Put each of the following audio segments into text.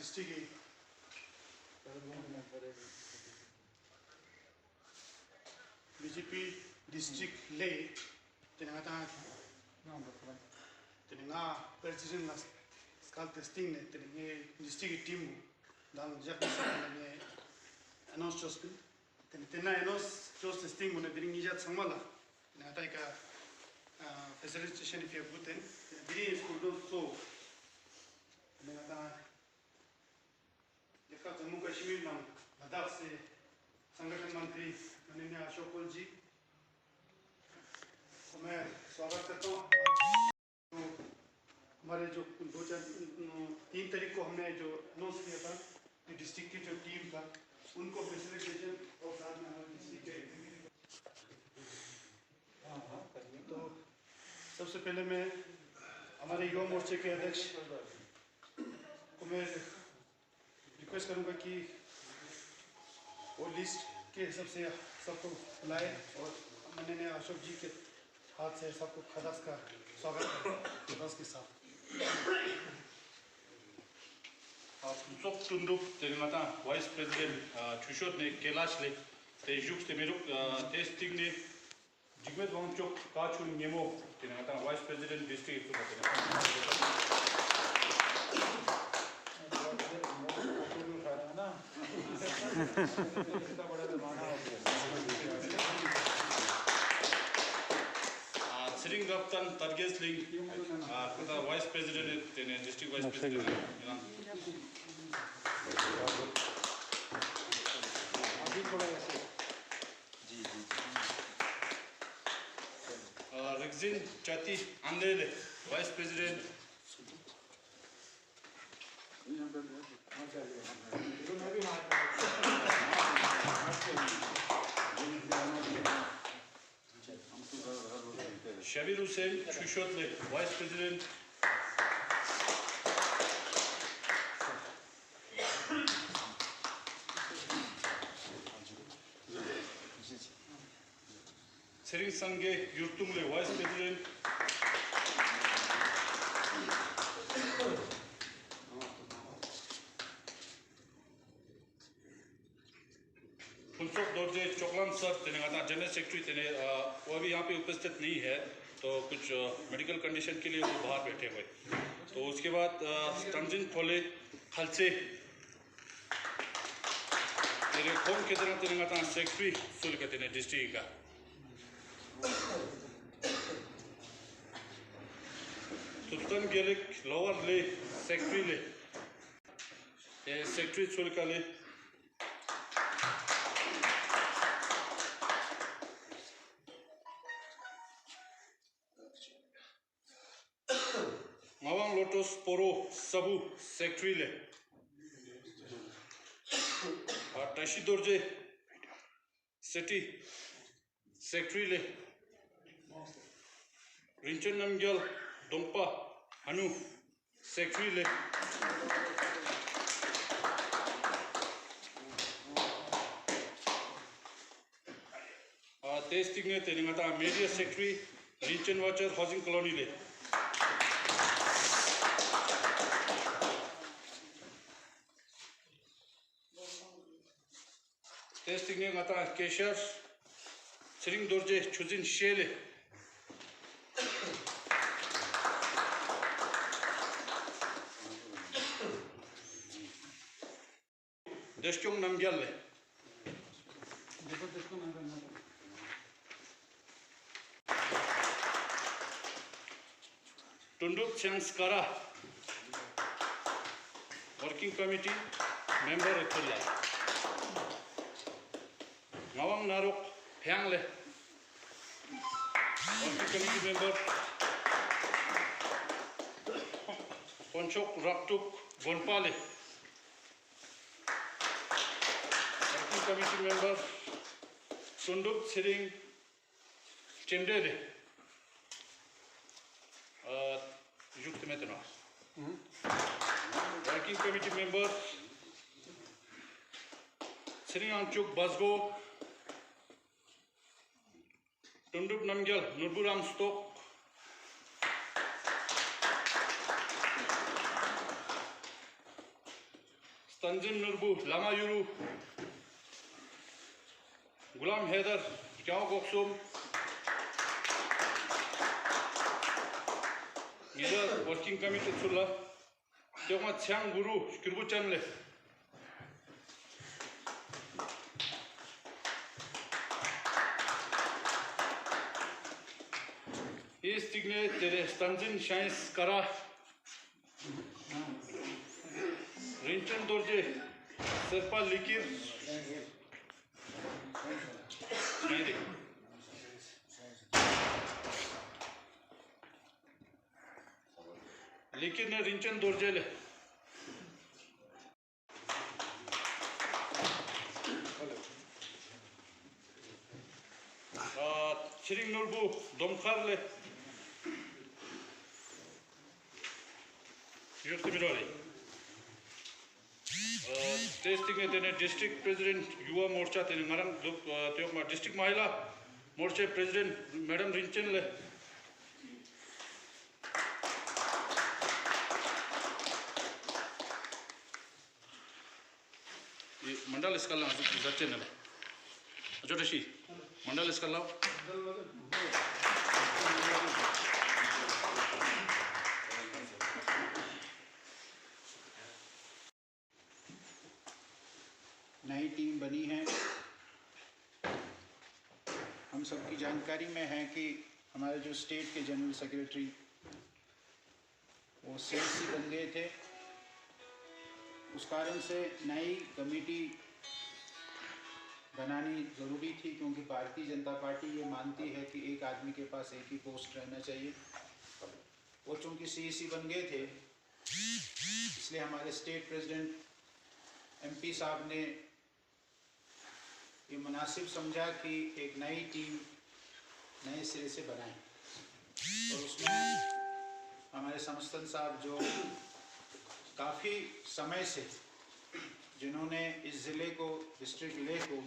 District BJP district ले तेनाता तेना president ना स्कल टेस्टिंग ने तेने डिस्ट्रिक्ट टीम दाम जब ने अनाउंस जोस्पिन तेना अनाउंस जोस टेस्टिंग मुने दिरिंग इजात संगमाला तेनाता का facilitation if you put in diri school do so तेनाता देखा जम्मू कश्मीर नाम लद्दाख से संगठन मंत्री माननीय अशोक जी मैं स्वागत करता हूँ। तो हमारे जो 3 तारीख को हमने जो अनाउंस किया था कि डिस्ट्रिक्ट की जो टीम था उनको फैसिलिटेशन और साथ में हमारे डिस्ट्रिक्ट के तो सबसे पहले मैं हमारे युवा मोर्चे के अध्यक्ष को मैं रिक्वेस्ट करूंगा कि वो लिस्ट के हिसाब से सबको बुलाए और माननीय अशोक जी के हाथ से सबको खदास का स्वागत खदास के साथ Pusok tunduk dengan Vice President Chushot ne Kailash le tejuk temeruk testing ne jigmet wangchok kachun nemo dengan Vice President District itu Sering Raptan Targes Link kata Vice President tene District Vice President Rexin Chati Andele Vice President Shabir Hussain Chushotle Vice President Sering Sange Yurtumle Vice President Phuntsok Dorje Choklam sir तेने general secretary तेने वो अभी यहाँ पे उपस्थित नहीं है तो कुछ मेडिकल कंडीशन के लिए वो बाहर बैठे हुए तो उसके बाद स्टंजिन थोले खलसे तेरे कौन कितना तेने सेक्रेटरी सुल के तेने डिस्ट्रिक्ट का तुतन गेलिक लोअर ले सेक्रेटरी सुल का ले Mawang Lotus Poro Sabu Secretary le Tashi Dorje City Secretary le Rinchen Namgyal Dompa Hanu Secretary le Testing ne Teningata Media Secretary Rinchen Watcher Housing Colony le Testing ne ngata Keshar Sering Dorje Chuzin Shele Deshkyong Namgyal le Tundup Chanskara Working Committee Member Ethulla Ngawang Narok Pyangle Working Committee Member Ponchok Raptuk Gonpale Working Committee Member Tundup Sering Chemdele Yukti Metano Working Committee Member Sering Angchuk Basgo Tundup Namgyal Nurburam Stok Tanzim Nurbu Lamayuru, Gulam Haidar Kyao Goksum, Gida Working Committee Sulla, Tioma Chiang Guru, Kirbu Chanle. Is Tigne Tere Tanzim Shines Kara, Rinchen Dorje, Serpa Likir, Likir ne Rinchen Dorjele. Chiring Nurbu Domkarle. Yurtti Miroli. Testing ne district president Yuva Morcha tene Maram Teokma district Mahila Morcha president Madam Rinchen le. Mandal iskalla zache ne. Ajotashi Mandal iskalla. नई team बनी है। हम सबकी जानकारी में है कि हमारे जो स्टेट के जनरल सेक्रेटरी वो सीएससी बन गए थे, उस कारण से नई कमेटी बनानी ज़रूरी थी, क्योंकि भारतीय जनता पार्टी ये मानती है कि एक आदमी के पास एक ही पोस्ट रहना चाहिए। वो चूँकि सीएससी बन गए थे, इसलिए हमारे स्टेट प्रेसिडेंट एमपी साहब ने ये मुनासिब समझा कि एक नई टीम नए सिरे से बनाएं, और उसमें हमारे समस्तन साहब जो काफ़ी समय से जिन्होंने इस ज़िले को, डिस्ट्रिक्ट ले को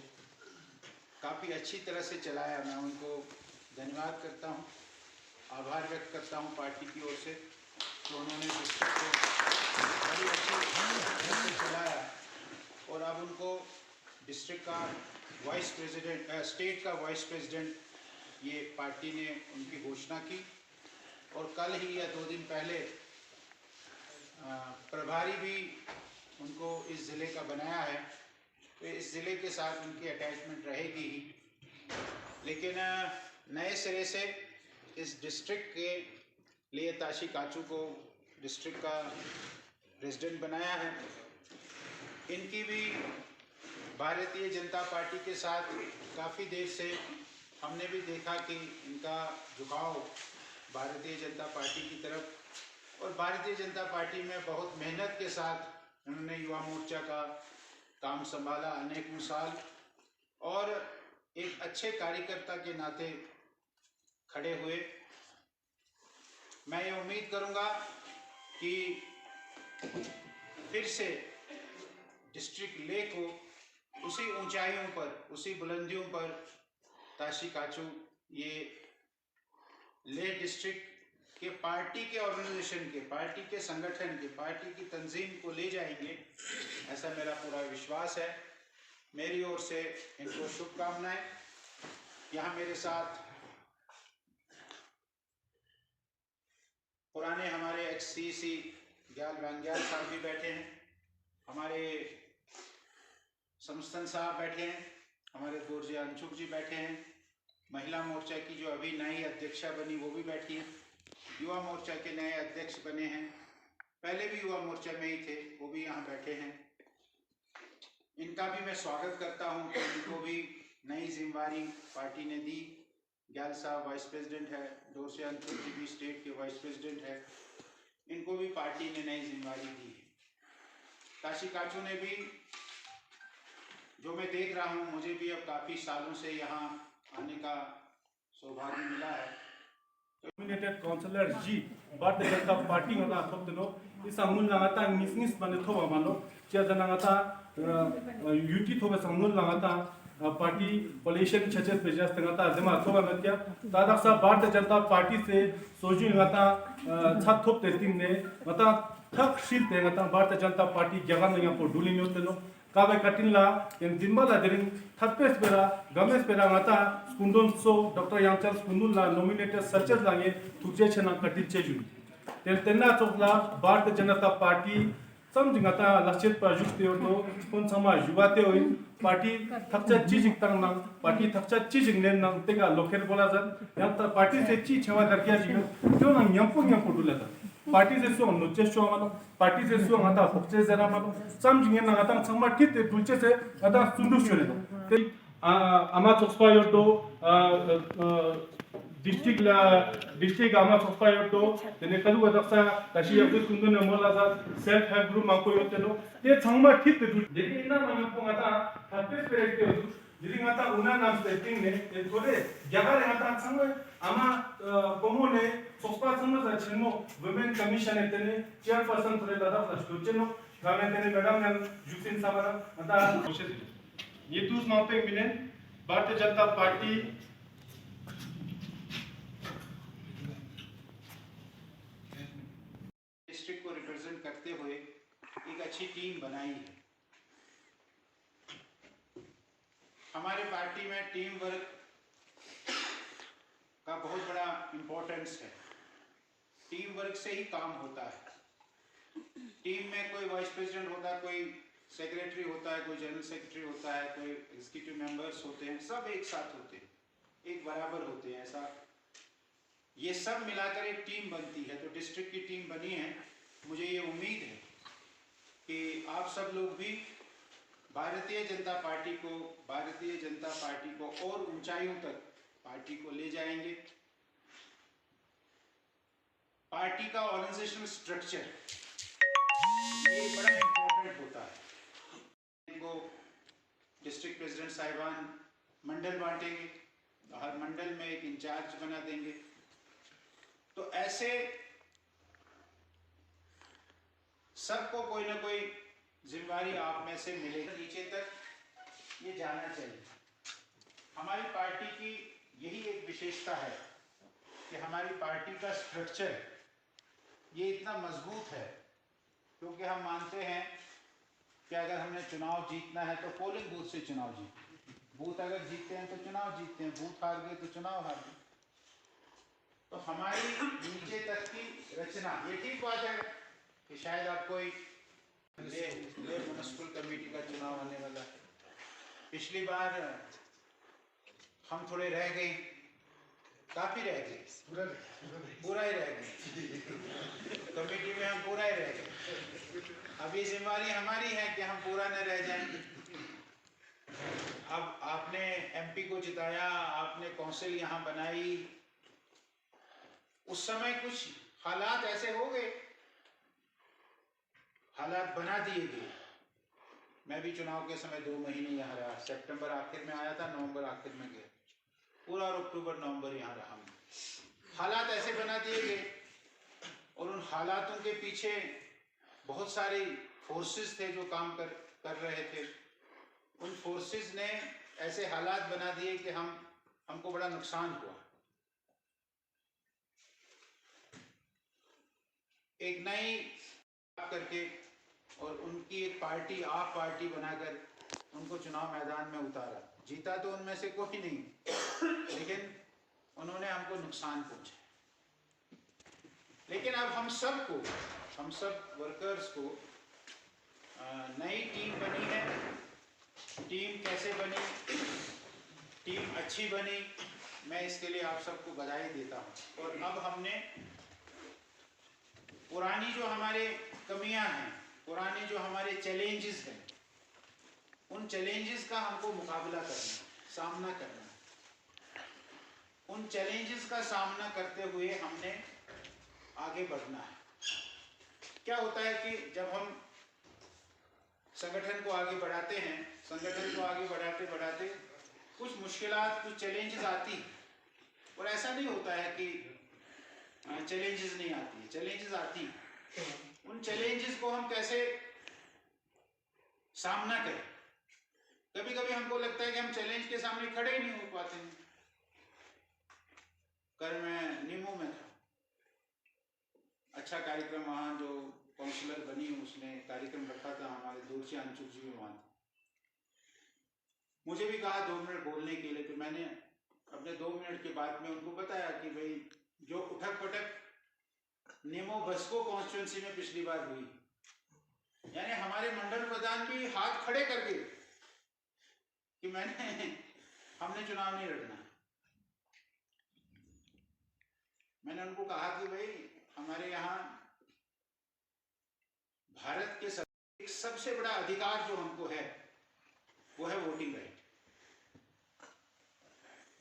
काफ़ी अच्छी तरह से चलाया, मैं उनको धन्यवाद करता हूँ, आभार व्यक्त करता हूँ पार्टी की ओर से, तो उन्होंने डिस्ट्रिक्ट को बड़ी अच्छी तरह से चलाया। और अब उनको डिस्ट्रिक्ट का वाइस प्रेसिडेंट, स्टेट का वाइस प्रेसिडेंट ये पार्टी ने उनकी घोषणा की, और कल ही या 2 दिन पहले प्रभारी भी उनको इस ज़िले का बनाया है। तो इस ज़िले के साथ उनकी अटैचमेंट रहेगी ही, लेकिन नए सिरे से इस डिस्ट्रिक्ट के लिए ताशी काचू को डिस्ट्रिक्ट का प्रेसिडेंट बनाया है। इनकी भी भारतीय जनता पार्टी के साथ काफ़ी देर से हमने भी देखा कि इनका झुकाव भारतीय जनता पार्टी की तरफ, और भारतीय जनता पार्टी में बहुत मेहनत के साथ उन्होंने युवा मोर्चा का काम संभाला अनेकों साल, और एक अच्छे कार्यकर्ता के नाते खड़े हुए। मैं ये उम्मीद करूँगा कि फिर से डिस्ट्रिक्ट ले को उसी ऊंचाइयों पर, उसी बुलंदियों पर ताशी काचू ये ले डिस्ट्रिक्ट के पार्टी के ऑर्गेनाइजेशन के, पार्टी के संगठन के, पार्टी की तंजीम को ले जाएंगे, ऐसा मेरा पूरा विश्वास है। मेरी ओर से इनको शुभकामनाएं। यहाँ मेरे साथ पुराने हमारे XCC ग्याल वांग्याल साहब भी बैठे हैं, हमारे समस्तन साहब बैठे हैं, हमारे दोरजे अंशुक जी बैठे हैं, महिला मोर्चा की जो अभी नई अध्यक्षा बनी वो भी बैठी हैं, युवा मोर्चा के नए अध्यक्ष बने हैं, पहले भी युवा मोर्चा में ही थे, वो भी यहाँ बैठे हैं। इनका भी मैं स्वागत करता हूँ कि इनको भी नई जिम्मेवारी पार्टी ने दी। ग्याल साहब वाइस प्रेसिडेंट है, दोरजे अंशुक जी भी स्टेट के वाइस प्रेसिडेंट है, इनको भी पार्टी ने नई जिम्मेवारी दी है। ताशी काचू ने भी, जो मैं देख रहा हूँ, मुझे भी अब काफ़ी सालों से यहाँ आने का सौभाग्य मिला है। Nominated Councillor G, but the Delta Party on the top the is a moon langata, Miss Manitoba Malo, Chiazanangata, Yuti Toba Samun Langata, Party, Pollution Churches, Pejas Tangata, Zema Toba Natia, Tadasa, but the Delta Party say, Soju Nata, Chatop testing, Mata, thak shil te ngata Bharatiya Janata Party jagan nga po duli nyote no kabe katinla en dimbala derin thapes bera games bera ngata skundon so Dr. Yangchal skundun la nominated searches lange thukje chena katil cheju tenna chokla Bharatiya Janata Party samjingata lachit prajuk teo to kon sama yuwate oi party thakcha chijing tang nang party thakcha chijing nen nang tega loker bola jan yang ta party se chi chewa darkya ji jo nang nyampo dulata party se so no chesto amano party se so ngata phokche jara mano samjing nang atang changma kit dulche se ada sundu chole te ama chokspa yo to district ama chokspa yo to tene kalu gadaksa tashi yabu kundun mola za self help group mako yo te no te changma kit dul lekin na mang ko ngata thapes perek jadi ngata una nam setting ne te thore jaga re ngata changma ama komone chokspa changma za chemo women commission etene chairperson thore dada flash cheno game tene madam nan juksin sabara ngata ये दूस मापे मिले Bharatiya Janata party district को represent करते हुए एक अच्छी team बनाई है। हमारे पार्टी में टीम वर्क का बहुत बड़ा इम्पोर्टेंस है। टीम वर्क से ही काम होता है। टीम में कोई वाइस प्रेसिडेंट होता है, कोई सेक्रेटरी होता है, कोई जनरल सेक्रेटरी होता है, कोई एग्जीक्यूटिव मेंबर्स होते हैं, सब एक साथ होते हैं, एक बराबर होते हैं। ऐसा ये सब मिलाकर एक टीम बनती है। तो डिस्ट्रिक्ट की टीम बनी है। मुझे ये उम्मीद है कि आप सब लोग भी भारतीय जनता पार्टी को और ऊंचाइयों तक पार्टी को ले जाएंगे। पार्टी का ऑर्गेनाइजेशनल स्ट्रक्चर ये बड़ा इम्पोर्टेंट होता है। इनको डिस्ट्रिक्ट प्रेसिडेंट साहिबान मंडल बांटेंगे, हर मंडल में एक इंचार्ज बना देंगे। तो ऐसे सबको कोई ना कोई जिम्मेदारी आप में से मिलेगी, नीचे तक ये जाना चाहिए। हमारी पार्टी की यही एक विशेषता है कि हमारी पार्टी का स्ट्रक्चर ये इतना मजबूत है, क्योंकि हम मानते हैं कि अगर हमने चुनाव जीतना है तो पोलिंग बूथ से चुनाव जीते, बूथ अगर जीतते हैं तो चुनाव जीतते हैं, बूथ हार गए तो चुनाव हार गए। तो हमारी नीचे तक की रचना, ये ठीक बात है कि शायद आप कोई ले म्युनिसिपल कमेटी का चुनाव आने वाला है। पिछली बार हम थोड़े रह गए, काफी रह गए, पूरा ही रह गए कमेटी में, हम पूरा ही रह गए। अब ये जिम्मेदारी हमारी है कि हम पूरा न रह जाएंगे। अब आपने एमपी को जिताया, आपने काउंसिल यहाँ बनाई, उस समय कुछ हालात ऐसे हो गए, हालात बना दिए गए। मैं भी चुनाव के समय 2 महीने यहाँ रहा, सितंबर आखिर में आया था, नवंबर आखिर में गया, पूरा अक्टूबर नवंबर यहाँ रहा। हालात ऐसे बना दिए गए और उन हालातों के पीछे बहुत सारी फोर्सेस थे जो काम कर रहे थे। उन फोर्सेस ने ऐसे हालात बना दिए कि हमको बड़ा नुकसान हुआ। एक नई करके और उनकी एक पार्टी, आप पार्टी बनाकर उनको चुनाव मैदान में उतारा। जीता तो उनमें से कोई नहीं, लेकिन उन्होंने हमको नुकसान पहुंचाया। लेकिन अब हम सब वर्कर्स को नई टीम बनी है। टीम कैसे बनी, टीम अच्छी बनी, मैं इसके लिए आप सबको बधाई देता हूँ। और अब हमने पुरानी जो हमारे कमियां हैं, पुराने जो हमारे चैलेंजेस हैं, उन चैलेंजेस का हमको मुकाबला करना, सामना करना। उन चैलेंजेस का सामना करते हुए हमने आगे बढ़ना है। क्या होता है कि जब हम संगठन को आगे बढ़ाते हैं, संगठन को आगे बढ़ाते बढ़ाते कुछ मुश्किलात, कुछ चैलेंजेस आती, और ऐसा नहीं होता है कि चैलेंजेस नहीं आती, चैलेंजेस आती। उन चैलेंजेस को हम कैसे सामना करें। कभी कभी हमको लगता है कि हम चैलेंज के सामने खड़े ही नहीं हो पाते हैं। कल मैं नीमू में था, अच्छा कार्यक्रम वहाँ जो काउंसलर बनी, उसने कार्यक्रम रखा था हमारे दूरची अंचुक जी में, वहाँ मुझे भी कहा 2 मिनट बोलने के लिए। तो मैंने अपने 2 मिनट के बाद में उनको बताया कि भाई जो उठक पटक नेमो बस्को कॉन्स्टिट्यूंसी में पिछली बार हुई, यानी हमारे मंडल प्रधान भी हाथ खड़े कर गए कि हमने चुनाव नहीं लड़ना। मैंने उनको कहा कि भाई हमारे यहाँ भारत के एक सबसे बड़ा अधिकार जो हमको है वो है वोटिंग राइट।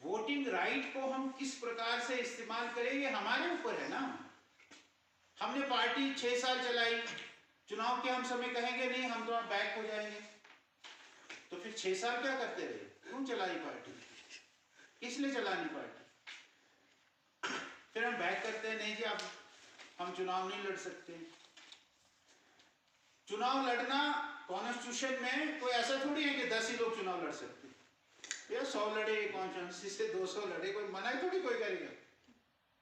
वोटिंग राइट को हम किस प्रकार से इस्तेमाल करेंगे हमारे ऊपर है ना। हमने पार्टी 6 साल चलाई, चुनाव के हम समय कहेंगे नहीं हम तो बैक हो जाएंगे, तो फिर 6 साल क्या करते रहे? क्यों चलाई पार्टी? किस लिए चलानी पार्टी? फिर हम बैक करते हैं, नहीं जी अब हम चुनाव नहीं लड़ सकते। चुनाव लड़ना कॉन्स्टिट्यूशन में कोई ऐसा थोड़ी है कि 10 ही लोग चुनाव लड़ सकते हैं। 100 लड़े कॉन्स्टिट्यूंसी से, 200 लड़े, कोई मना थोड़ी कोई करेगा।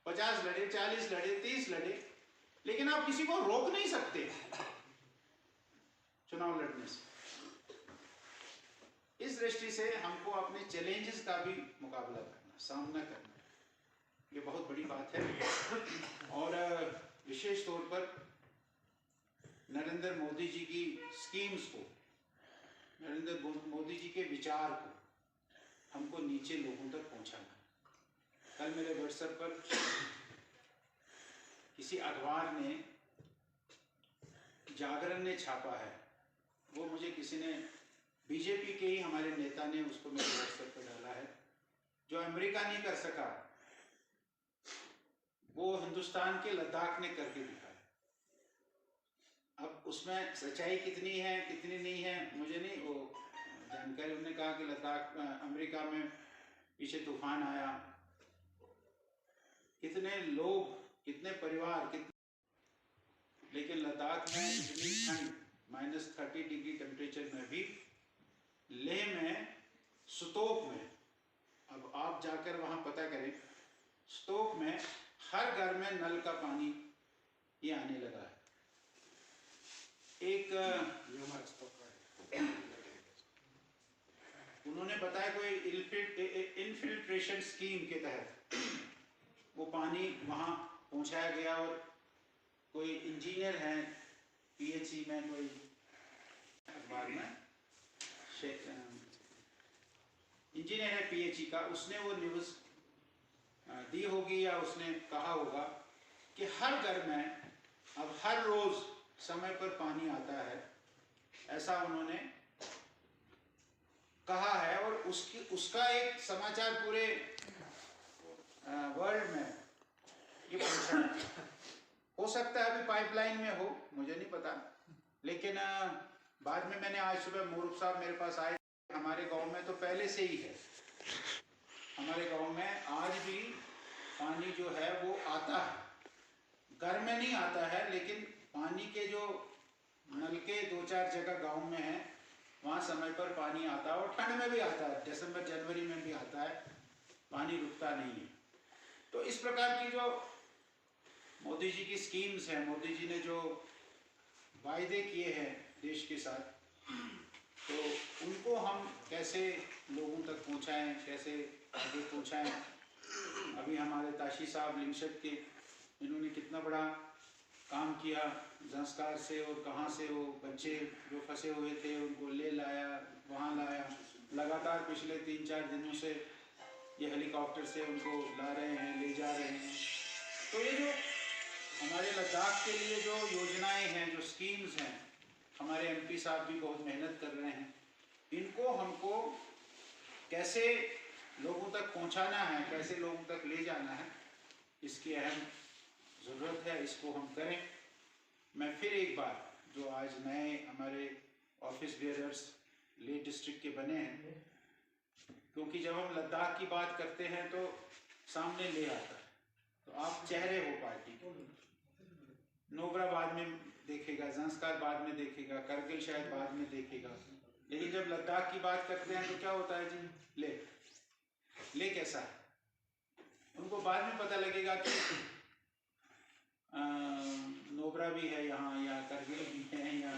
50 लड़े, 40 लड़े, 30 लड़े, लेकिन आप किसी को रोक नहीं सकते चुनाव लड़ने से। इस दृष्टि से हमको अपने चैलेंजेस का भी मुकाबला करना, सामना करना, ये बहुत बड़ी बात है। और विशेष तौर पर नरेंद्र मोदी जी की स्कीम्स को, नरेंद्र मोदी जी के विचार को हमको नीचे लोगों तक पहुंचाना। कल मेरे व्हाट्सएप पर किसी अखबार ने, जागरण ने छापा है, वो मुझे किसी ने, बीजेपी के ही हमारे नेता ने उसको मेरे व्हाट्सएप पर डाला है। जो अमेरिका नहीं कर सका वो हिंदुस्तान के लद्दाख ने करके दिखाया। अब उसमें सच्चाई कितनी है कितनी नहीं है मुझे नहीं वो जानकारी। उन्होंने कहा कि लद्दाख, अमेरिका में पीछे तूफान आया, कितने लोग, कितने परिवार, कितने, लेकिन लद्दाख में इतनी ठंड, -30 डिग्री टेम्परेचर में भी, लेह में, सुतोक में, अब आप जाकर वहां पता करें, सुतोक में हर घर में नल का पानी ये आने लगा है। एक उन्होंने बताया कोई इनफिल्ट्रेशन स्कीम के तहत वो पानी वहां पहुंचाया गया, और कोई इंजीनियर है पीएचई में, कोई अखबार में इंजीनियर है पीएचई का, उसने वो न्यूज़ दी होगी या उसने कहा होगा कि हर घर में अब हर रोज समय पर पानी आता है, ऐसा उन्होंने कहा है। और उसका एक समाचार पूरे वर्ल्ड में ये पहुंचाना हो सकता है। अभी पाइपलाइन में हो, मुझे नहीं पता, लेकिन बाद में मैंने आज सुबह मूर्ख साहब मेरे पास आए। हमारे गांव में तो पहले से ही है, हमारे गांव में आज भी पानी जो है वो आता है, घर में नहीं आता है, लेकिन पानी के जो नलके 2-4 जगह गांव में है वहाँ समय पर पानी आता है, और ठंड में भी आता है, दिसंबर जनवरी में भी आता है, पानी रुकता नहीं है। तो इस प्रकार की जो मोदी जी की स्कीम्स हैं, मोदी जी ने जो वायदे किए हैं देश के साथ, तो उनको हम कैसे लोगों तक पहुंचाएं, कैसे आगे पहुंचाएं। अभी हमारे ताशी साहब लिंगशट के, इन्होंने कितना बड़ा काम किया, संस्कार से, और कहाँ से वो बच्चे जो फंसे हुए थे उनको ले लाया, वहाँ लाया। लगातार पिछले 3-4 दिनों से ये हेलीकॉप्टर से उनको ला रहे हैं, ले जा रहे हैं। तो ये जो हमारे लद्दाख के लिए जो योजनाएं हैं, जो स्कीम्स हैं, हमारे एमपी साहब भी बहुत मेहनत कर रहे हैं, इनको हमको कैसे लोगों तक पहुंचाना है, कैसे लोगों तक ले जाना है, इसकी अहम ज़रूरत है। इसको हम करें। मैं फिर एक बार, जो आज नए हमारे ऑफिस बेयरर्स लेह डिस्ट्रिक्ट के बने हैं, क्योंकि जब हम लद्दाख की बात करते हैं तो सामने ले आता है, तो आप चेहरे हो पार्टी को। नोबरा बाद में देखेगा, ज़ंस्कार बाद में देखेगा, करगिल शायद बाद में देखेगा, लेकिन जब लद्दाख की बात करते हैं तो क्या होता है जी, ले कैसा है, उनको बाद में पता लगेगा कि नोबरा भी है यहाँ, या करगिल भी है, या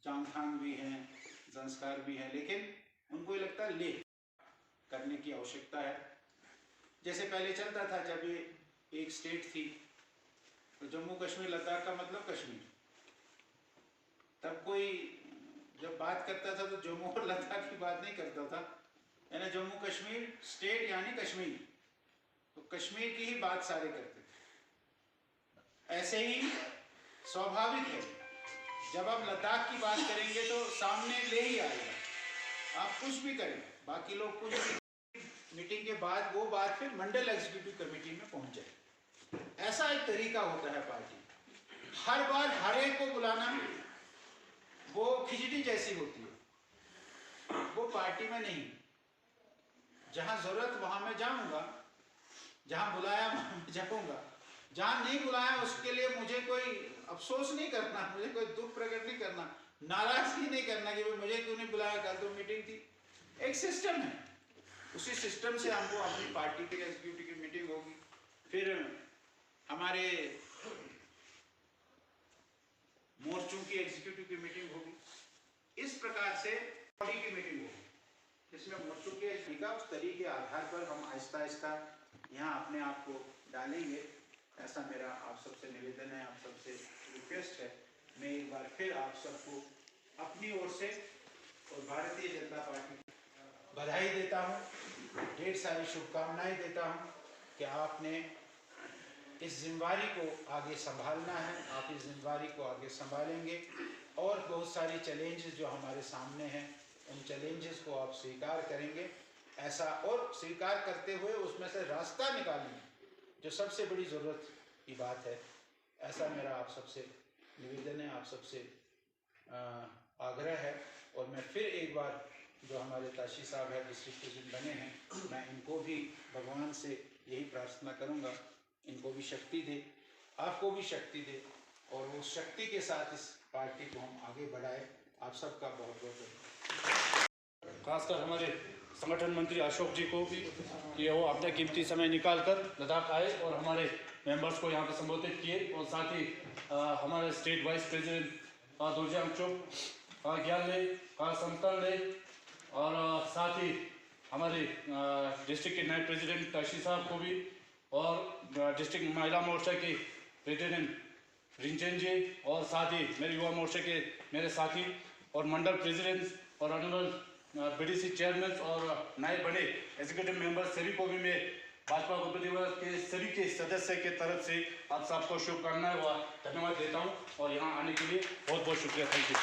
चांगथांग भी है, संस्कार भी है, लेकिन उनको ये लगता है लेह करने की आवश्यकता है। जैसे पहले चलता था, जब ये एक स्टेट थी तो जम्मू कश्मीर लद्दाख का मतलब कश्मीर, तब कोई जब बात करता था तो जम्मू और लद्दाख की बात नहीं करता था, यानी जम्मू कश्मीर स्टेट यानी कश्मीर, तो कश्मीर की ही बात सारे करते थे। ऐसे ही स्वाभाविक है, जब आप लद्दाख की बात करेंगे तो सामने ले ही आएगा, आप कुछ भी करें, बाकी लोग कुछ भी, मीटिंग के बाद वो बात फिर मंडल एग्जीक्यूटिव कमेटी में पहुंच जाए। ऐसा एक तरीका होता है पार्टी, हर बार हर एक को बुलाना वो खिचड़ी जैसी होती है, वो पार्टी में नहीं। जहां जरूरत वहां मैं जाऊंगा, जहां बुलाया वहां मैं जाऊंगा, जहां नहीं बुलाया उसके लिए मुझे कोई अफसोस नहीं करना, मुझे कोई दुख प्रकट नहीं करना, नाराजगी नहीं करना कि मुझे क्यों नहीं बुलाया, कल तो मीटिंग थी। एक सिस्टम है, उसी सिस्टम से हमको अपनी पार्टी की एग्जीक्यूटिव की मीटिंग होगी, फिर हमारे मोर्चों की एग्जीक्यूटिव की मीटिंग होगी, इस प्रकार से बॉडी की मीटिंग होगी, जिसमें मोर्चों के उस तरीके के आधार पर हम आहिस्ता आहिस्ता यहाँ अपने आप को डालेंगे। ऐसा मेरा आप सबसे निवेदन है, आप सबसे रिक्वेस्ट है। मैं एक बार फिर आप सबको अपनी ओर से और भारतीय जनता पार्टी की बधाई देता हूँ, ढेर सारी शुभकामनाएं देता हूँ कि आपने इस जिम्मेवारी को आगे संभालना है, आप इस जिम्मेवारी को आगे संभालेंगे और बहुत सारी चैलेंजेस जो हमारे सामने हैं उन चैलेंजेस को आप स्वीकार करेंगे, ऐसा और स्वीकार करते हुए उसमें से रास्ता निकालेंगे, जो सबसे बड़ी ज़रूरत की बात है। ऐसा मेरा आप सबसे निवेदन है, आप सबसे आग्रह है। और मैं फिर एक बार जो हमारे ताशी साहब है डिस्ट्रिक्ट प्रेसिडेंट बने हैं, मैं इनको भी भगवान से यही प्रार्थना करूंगा, इनको भी शक्ति दे, आपको भी शक्ति दे और वो शक्ति के साथ इस पार्टी को हम आगे बढ़ाए। आप सबका बहुत बहुत धन्यवाद। खासकर हमारे संगठन मंत्री अशोक जी को भी कि वो अपना कीमती समय निकाल कर लद्दाख आए और हमारे मेंबर्स को यहाँ पर संबोधित किए, और साथ ही हमारे स्टेट वाइस प्रेसिडेंट दुर्जांग चुप, ज्ञानले, संतनले, और साथ ही हमारे डिस्ट्रिक्ट के नए प्रेसिडेंट ताशी साहब को भी, और डिस्ट्रिक्ट महिला मोर्चा के प्रेसिडेंट रिंचन जी, और साथ ही मेरे युवा मोर्चे के मेरे साथी और मंडल प्रेसिडेंट्स और ऑनरेबल बीडीसी चेयरमैन और नए बड़े एग्जीक्यूटिव मेंबर सभी को भी मैं भाजपा गणतंत्र के सभी के सदस्य के तरफ से आप सबको शुभकामनाएं व धन्यवाद देता हूं, और यहाँ आने के लिए बहुत बहुत शुक्रिया। Thank you.